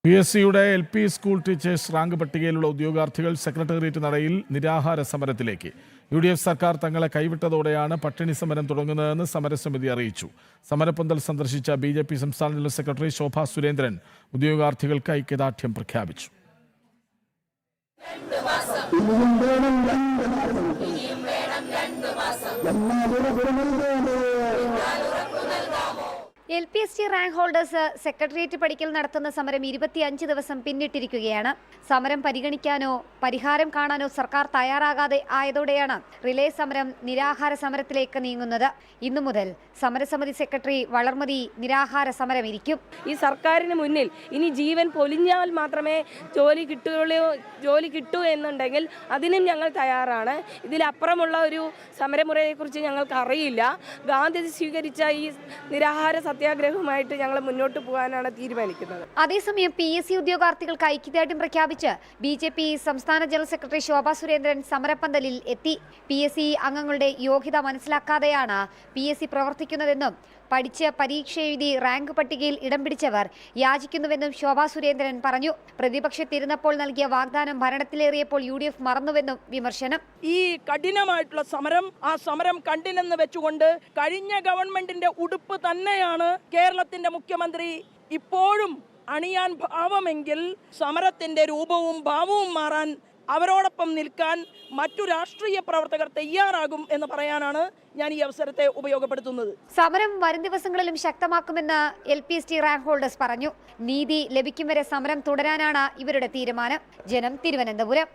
PSCയുടെ LP school teachers rank പട്ടികയിലുള്ള ഉദ്യോഗാർത്ഥികൾ secretariat നടയിൽ നിരാഹാര സമരത്തിലേക്ക്. UDF സർക്കാർ തങ്ങളെ കൈവിട്ടതോടെയാണ് പട്ടിണി സമരം തുടങ്ങുന്നതെന്ന് സമരസമിതി അറിയിച്ചു. സമരപ്പന്തൽ സന്ദർശിച്ച BJP സംസ്ഥാന ജനറൽ സെക്രട്ടറി ശോഭാ സുരേന്ദ്രൻ ഉദ്യോഗാർത്ഥികൾക്ക് ഐക്യദാർഢ്യം പ്രഖ്യാപിച്ചു. LPST റാങ്ക് ഹോൾഡേഴ്സ് സെക്രട്ടേറിയറ്റ് പടിക്കൽ നടത്തുന്ന സമരം 25 ദിവസം പിന്നിട്ടിരിക്കുകയാണ്. സമരം പരിഗണിക്കാനോ പരിഹാരം കാണാനോ സർക്കാർ തയ്യാറാകാതെ ആയതോടെയാണ് റിലേ സമരം നിരാഹാര സമരത്തിലേക്ക് നീങ്ങുന്നത്. ഇന്നു മുതൽ സമരസമിതി സെക്രട്ടറി വളർമതി നിരാഹാര സമരം ഇരിക്കും. ഈ സർക്കാരിന് മുന്നിൽ ഇനി ജീവൻ പൊലിഞ്ഞാൽ മാത്രമേ ജോലി കിട്ടൂ എന്നുണ്ടെങ്കിൽ അതിനും ഞങ്ങൾ തയ്യാറാണ്. ഇതിലപ്പുറമുള്ള ഒരു സമരമുറയെക്കുറിച്ച് ഞങ്ങൾക്ക് അറിയില്ല. ഗാന്ധി സ്വീകരിച്ച ഈ നിരാഹാര സത്യാഗ്രഹവുമായിട്ട് ഞങ്ങൾ മുന്നോട്ട് പോകാനാണ് തീരുമാനിക്കുന്നത്. അതേസമയം PSC ഉദ്യോഗാർത്ഥികൾക്ക് ഐക്യദാർഢ്യം പ്രഖ്യാപിച്ച് BJP സംസ്ഥാന ജനറൽ സെക്രട്ടറി ശോഭാ സുരേന്ദ്രൻ സമരപ്പന്തലിൽ എത്തി. PSC അംഗങ്ങളുടെ യോഗ്യത മനസ്സിലാക്കാതെയാണ് PSC പ്രവർത്തിക്കുന്നതെന്നും പഠിച്ച് പരീക്ഷ എഴുതി റാങ്ക് പട്ടികയിൽ ഇടം പിടിച്ചവർ യാചിക്കുന്നുവെന്നും ശോഭാ സുരേന്ദ്രൻ പറഞ്ഞു. പ്രതിപക്ഷത്തിരുന്നപ്പോൾ നൽകിയ വാഗ്ദാനം ഭരണത്തിലേറിയപ്പോൾ UDF മറന്നുവെന്നും വിമർശനം. ഈ കഠിനമായിട്ടുള്ള സമരം ആ സമരം കണ്ടില്ലെന്ന് വെച്ചുകൊണ്ട് കഴിഞ്ഞ ഗവൺമെന്റിന്റെ ഉടുപ്പ് തന്നെയാണ് കേരളത്തിന്റെ മുഖ്യമന്ത്രി ഇപ്പോഴും അണിയാൻ ഭാവമെങ്കിൽ സമരത്തിന്റെ രൂപവും ഭാവവും മാറാൻ അവരോടൊപ്പം നിൽക്കാൻ മറ്റു രാഷ്ട്രീയ പ്രവർത്തകർ തയ്യാറാകും എന്ന് പറയാനാണ് ഞാൻ ഈ അവസരത്തെ ഉപയോഗപ്പെടുത്തുന്നത്. സമരം വരും ദിവസങ്ങളിലും ശക്തമാക്കുമെന്ന് LPST റാങ്ക് ഹോൾഡേഴ്സ് പറഞ്ഞു. നീതി ലഭിക്കും വരെ സമരം തുടരാനാണ് ഇവരുടെ തീരുമാനം. ജനം, തിരുവനന്തപുരം.